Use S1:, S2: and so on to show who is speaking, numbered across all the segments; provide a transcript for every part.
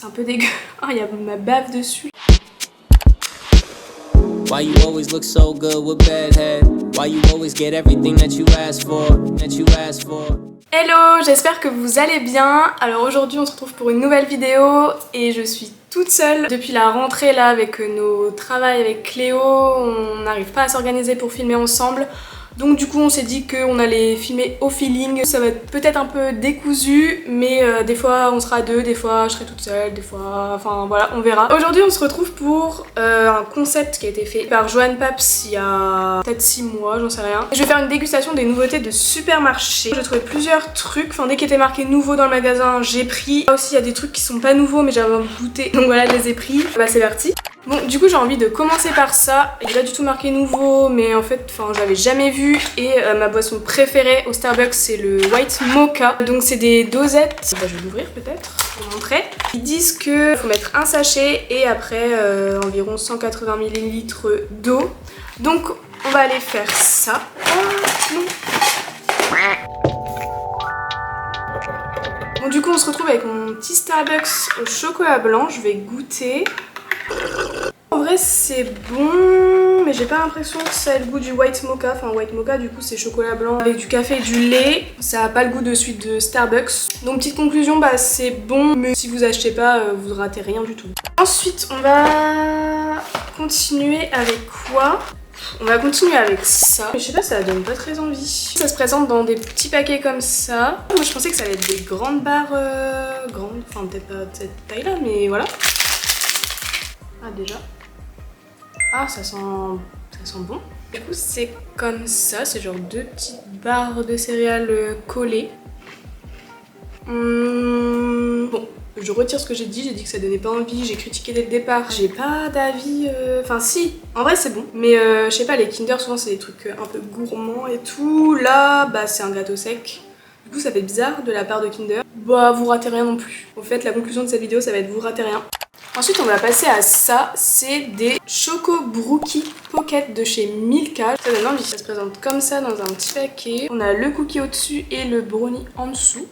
S1: c'est un peu dégueu. Oh, il y a ma bave dessus.
S2: Why you always look so good with bad head? Why you always get everything that you ask for?
S1: Hello, j'espère que vous allez bien. Alors aujourd'hui on se retrouve pour une nouvelle vidéo et je suis toute seule. Depuis la rentrée là avec nos travails avec Cléo, on n'arrive pas à s'organiser pour filmer ensemble. Donc du coup on s'est dit qu'on allait filmer au feeling. Ça va être peut-être un peu décousu, mais des fois on sera deux, des fois je serai toute seule, des fois... Enfin voilà, on verra. Aujourd'hui on se retrouve pour un concept qui a été fait par Joanne Paps il y a peut-être 6 mois, j'en sais rien. Je vais faire une dégustation des nouveautés de supermarché. J'ai trouvé plusieurs trucs, enfin dès qu'il était marqué nouveau dans le magasin, j'ai pris. Là aussi il y a des trucs qui sont pas nouveaux mais j'avais envie de goûter, donc voilà, je les ai pris. Bah c'est parti. Bon, du coup j'ai envie de commencer par ça. Il est pas du tout marqué nouveau, mais en fait, enfin, j'avais jamais vu. Et ma boisson préférée au Starbucks, c'est le White Mocha. Donc c'est des dosettes. Bah, je vais l'ouvrir peut-être pour vous montrer. Ils disent que faut mettre un sachet et après environ 180 ml d'eau. Donc on va aller faire ça. Oh, non. Bon, du coup on se retrouve avec mon petit Starbucks au chocolat blanc. Je vais goûter. En vrai c'est bon, mais j'ai pas l'impression que ça ait le goût du white mocha. Enfin white mocha du coup c'est chocolat blanc avec du café et du lait. Ça a pas le goût de suite de Starbucks. Donc petite conclusion, bah c'est bon, mais si vous achetez pas, vous ratez rien du tout. Ensuite on va continuer avec quoi? On va continuer avec ça. Mais je sais pas, ça donne pas très envie. Ça se présente dans des petits paquets comme ça. Moi je pensais que ça allait être des grandes barres grandes, enfin peut-être pas de cette taille là, mais voilà. Ah déjà. Ah ça sent bon. Du coup c'est comme ça, c'est genre deux petites barres de céréales collées. Bon, je retire ce que j'ai dit que ça donnait pas envie, j'ai critiqué dès le départ. J'ai pas d'avis, enfin si, en vrai c'est bon. Mais je sais pas, les Kinder souvent c'est des trucs un peu gourmands et tout. Là, bah c'est un gâteau sec. Du coup ça fait bizarre de la part de Kinder. Bah vous ratez rien non plus. En fait la conclusion de cette vidéo ça va être vous ratez rien. Ensuite on va passer à ça, c'est des Choco Brookie Pocket de chez Milka. Ça donne envie, ça se présente comme ça dans un petit paquet. On a le cookie au-dessus et le brownie en dessous.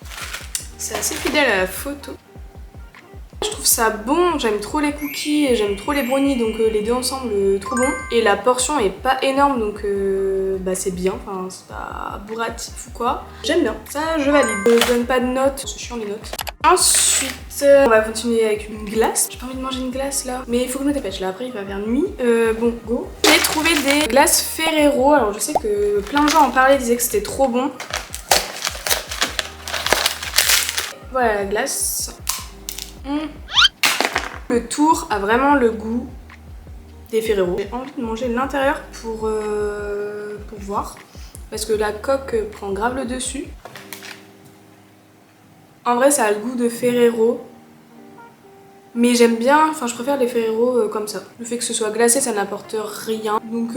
S1: C'est assez fidèle à la photo. Je trouve ça bon, j'aime trop les cookies et j'aime trop les brownies, donc les deux ensemble trop bon. Et la portion est pas énorme, donc bah c'est bien, enfin c'est pas bourratif ou quoi. J'aime bien, ça je valide. Je donne pas de notes, c'est chiant les notes. Ensuite, on va continuer avec une glace. J'ai pas envie de manger une glace là, mais il faut que je me dépêche là, après il va faire nuit. Bon, go. J'ai trouvé des glaces Ferrero, alors je sais que plein de gens en parlaient, disaient que c'était trop bon. Voilà la glace. Le tour a vraiment le goût des Ferrero. J'ai envie de manger l'intérieur pour voir, parce que la coque prend grave le dessus. En vrai ça a le goût de Ferrero, mais j'aime bien, enfin je préfère les Ferrero comme ça. Le fait que ce soit glacé ça n'apporte rien, donc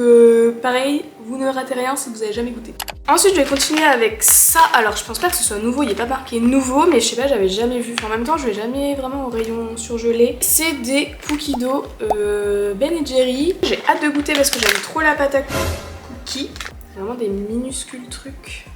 S1: pareil, vous ne ratez rien si vous n'avez jamais goûté. Ensuite je vais continuer avec ça. Alors je pense pas que ce soit nouveau, il n'est pas marqué nouveau, mais je sais pas, j'avais jamais vu. Enfin, en même temps je vais jamais vraiment au rayon surgelé. C'est des cookies dough Ben & Jerry. J'ai hâte de goûter parce que j'aime trop la pâte à cookies. C'est vraiment des minuscules trucs.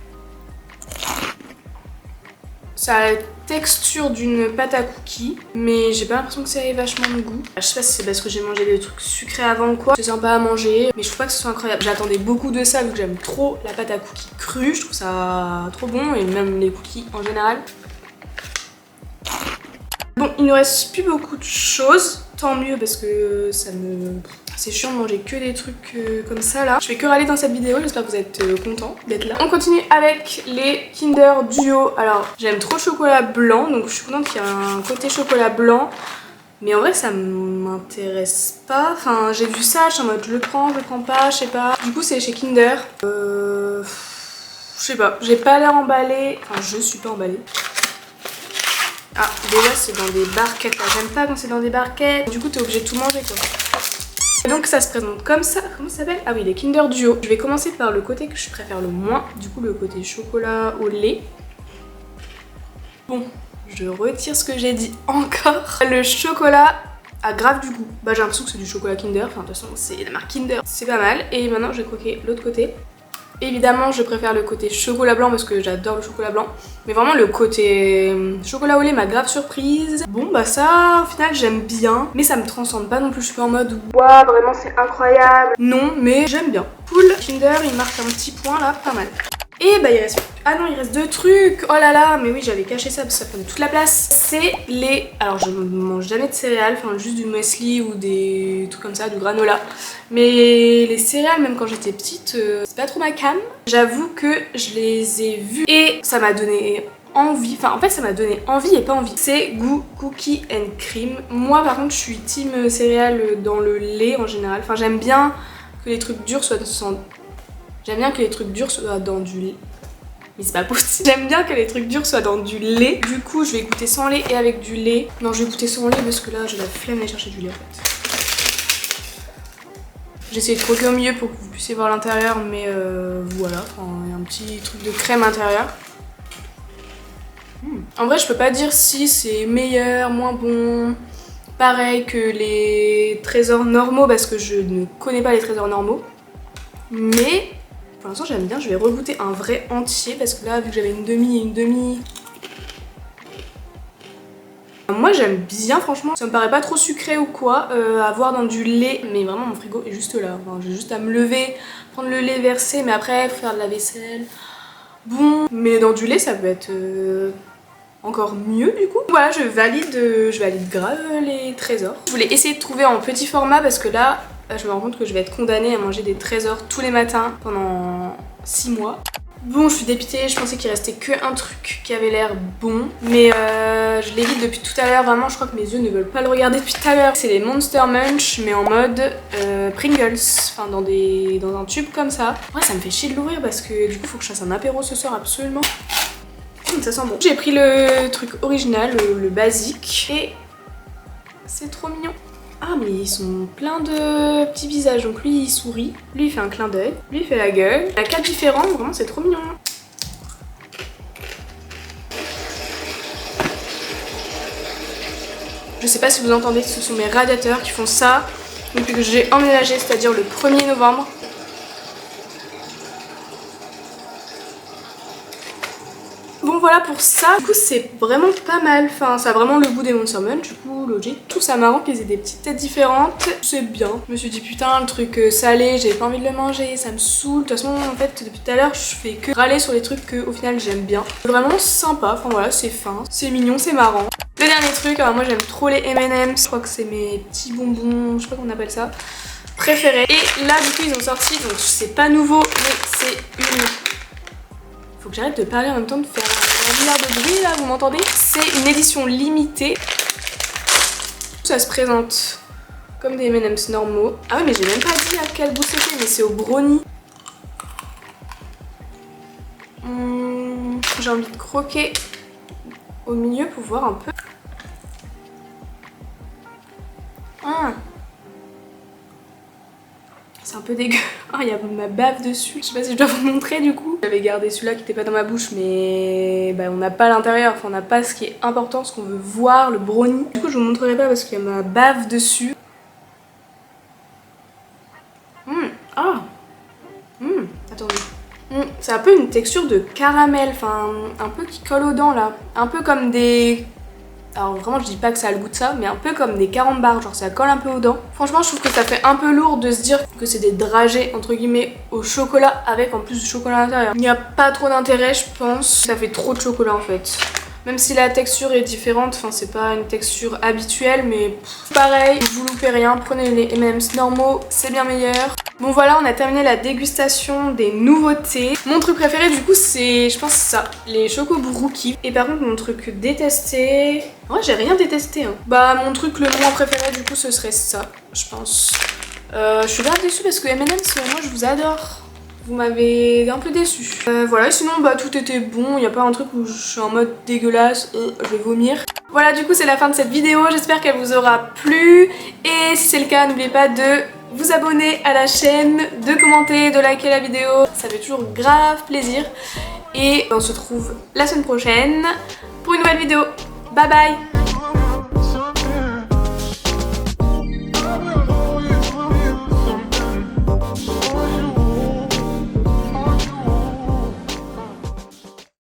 S1: Ça a la texture d'une pâte à cookies, mais j'ai pas l'impression que ça ait vachement de goût. Je sais pas si c'est parce que j'ai mangé des trucs sucrés avant ou quoi. C'est sympa à manger, mais je trouve pas que ce soit incroyable. J'attendais beaucoup de ça vu que j'aime trop la pâte à cookies crue. Je trouve ça trop bon, et même les cookies en général. Bon, il ne reste plus beaucoup de choses. Tant mieux parce que ça me... C'est chiant de manger que des trucs comme ça là. Je fais que râler dans cette vidéo, j'espère que vous êtes contents d'être là. On continue avec les Kinder Duo. Alors j'aime trop le chocolat blanc, donc je suis contente qu'il y ait un côté chocolat blanc. Mais en vrai ça m'intéresse pas. Enfin j'ai vu ça, je suis en mode je le prends pas, je sais pas. Du coup c'est chez Kinder. Je sais pas, j'ai pas l'air emballée. Enfin je suis pas emballée. Ah déjà c'est dans des barquettes là, j'aime pas quand c'est dans des barquettes. Du coup t'es obligé de tout manger quoi. Donc ça se présente comme ça, comment ça s'appelle? Ah oui, les Kinder Duo. Je vais commencer par le côté que je préfère le moins, du coup le côté chocolat au lait. Bon, je retire ce que j'ai dit encore. Le chocolat a grave du goût. Bah j'ai l'impression que c'est du chocolat Kinder, enfin de toute façon c'est la marque Kinder, c'est pas mal. Et maintenant je vais croquer l'autre côté. Évidemment je préfère le côté chocolat blanc parce que j'adore le chocolat blanc. Mais vraiment le côté chocolat au lait m'a grave surprise. Bon bah ça au final j'aime bien. Mais ça me transcende pas non plus, je suis pas en mode waouh vraiment c'est incroyable. Non mais j'aime bien. Cool. Kinder il marque un petit point là, pas mal. Et bah il reste... Ah non, il reste 2 trucs. Oh là là, mais oui, j'avais caché ça parce que ça prenait toute la place. C'est les... Alors je ne mange jamais de céréales, enfin juste du muesli ou des trucs comme ça, du granola. Mais les céréales, même quand j'étais petite, c'est pas trop ma came. J'avoue que je les ai vues et ça m'a donné envie. Enfin en fait ça m'a donné envie et pas envie. C'est Goo Cookie and Cream. Moi par contre je suis team céréales dans le lait en général. Enfin j'aime bien que les trucs durs soient sans... J'aime bien que les trucs durs soient dans du lait. Mais c'est pas possible. J'aime bien que les trucs durs soient dans du lait. Du coup, je vais goûter sans lait et avec du lait. Non, je vais goûter sans lait parce que là, j'ai la flemme d'aller chercher du lait en fait. J'ai essayé de croquer au milieu pour que vous puissiez voir l'intérieur, mais voilà. Enfin, il y a un petit truc de crème à l'intérieur. En vrai, je peux pas dire si c'est meilleur, moins bon. Pareil que les trésors normaux parce que je ne connais pas les trésors normaux. Mais pour l'instant j'aime bien, je vais regoûter un vrai entier parce que là vu que j'avais une demi et une demi... Moi j'aime bien franchement, ça me paraît pas trop sucré ou quoi à voir dans du lait, mais vraiment mon frigo est juste là. Enfin, j'ai juste à me lever, prendre le lait, verser, mais après faire de la vaisselle. Bon, mais dans du lait ça peut être encore mieux du coup. Voilà, je valide grave les trésors. Je voulais essayer de trouver en petit format parce que là je me rends compte que je vais être condamnée à manger des trésors tous les matins pendant 6 mois. Bon, je suis dépitée, je pensais qu'il restait qu'un truc qui avait l'air bon. Mais je l'évite depuis tout à l'heure, vraiment je crois que mes yeux ne veulent pas le regarder depuis tout à l'heure. C'est les Monster Munch mais en mode Pringles, enfin dans un tube comme ça. Ouais, ça me fait chier de l'ouvrir parce que du coup faut que je fasse un apéro ce soir absolument. Ça sent bon. J'ai pris le truc original, le basique et c'est trop mignon. Ah mais ils sont plein de petits visages, donc lui il sourit, lui il fait un clin d'œil, lui il fait la gueule. Il y a 4 différents, vraiment c'est trop mignon. Je sais pas si vous entendez, ce sont mes radiateurs qui font ça depuis que j'ai emménagé, c'est-à-dire le 1er novembre. Bon voilà pour ça, du coup c'est vraiment pas mal, enfin ça a vraiment le goût des Monster Munch, du coup logique. Je trouve ça marrant qu'ils aient des petites têtes différentes, c'est bien. Je me suis dit putain le truc salé, j'avais pas envie de le manger, ça me saoule. De toute façon en fait depuis tout à l'heure je fais que râler sur les trucs que au final j'aime bien. Vraiment sympa, enfin voilà c'est fin, c'est mignon, c'est marrant. Le dernier truc, alors moi j'aime trop les M&M's, je crois que c'est mes petits bonbons, je sais pas comment on appelle ça, préférés. Et là du coup ils ont sorti, donc c'est pas nouveau mais c'est une... Faut que j'arrête de parler en même temps de faire un milliard de bruit là, vous m'entendez? C'est une édition limitée. Ça se présente comme des M&M's normaux. Ah oui mais j'ai même pas dit à quel goût c'était, mais c'est au brownie. J'ai envie de croquer au milieu pour voir un peu. C'est un peu dégueu. Oh, il y a ma bave dessus. Je sais pas si je dois vous montrer du coup. J'avais gardé celui-là qui était pas dans ma bouche, mais bah, on n'a pas l'intérieur. Enfin, on n'a pas ce qui est important, ce qu'on veut voir, le brownie. Du coup, je vous montrerai pas parce qu'il y a ma bave dessus. Attendez. C'est un peu une texture de caramel, enfin un peu qui colle aux dents là. Un peu comme des... Alors vraiment je dis pas que ça a le goût de ça, mais un peu comme des carambars, genre ça colle un peu aux dents. Franchement je trouve que ça fait un peu lourd de se dire que c'est des dragées entre guillemets au chocolat avec en plus du chocolat à l'intérieur. Il n'y a pas trop d'intérêt je pense, ça fait trop de chocolat en fait. Même si la texture est différente, enfin c'est pas une texture habituelle, mais pareil, vous loupez rien, prenez les M&M's normaux, c'est bien meilleur. Bon voilà, on a terminé la dégustation des nouveautés. Mon truc préféré du coup c'est, je pense ça, les Choco Brookies. Et par contre mon truc détesté... En vrai j'ai rien détesté hein. Bah mon truc le moins préféré du coup ce serait ça, je pense. Je suis grave déçue parce que M&M's, moi je vous adore. Vous m'avez un peu déçu. Voilà, sinon bah tout était bon, il n'y a pas un truc où je suis en mode dégueulasse, je vais vomir. Voilà, du coup c'est la fin de cette vidéo, j'espère qu'elle vous aura plu. Et si c'est le cas, n'oubliez pas de vous abonner à la chaîne, de commenter, de liker la vidéo, ça fait toujours grave plaisir. Et on se retrouve la semaine prochaine pour une nouvelle vidéo. Bye bye!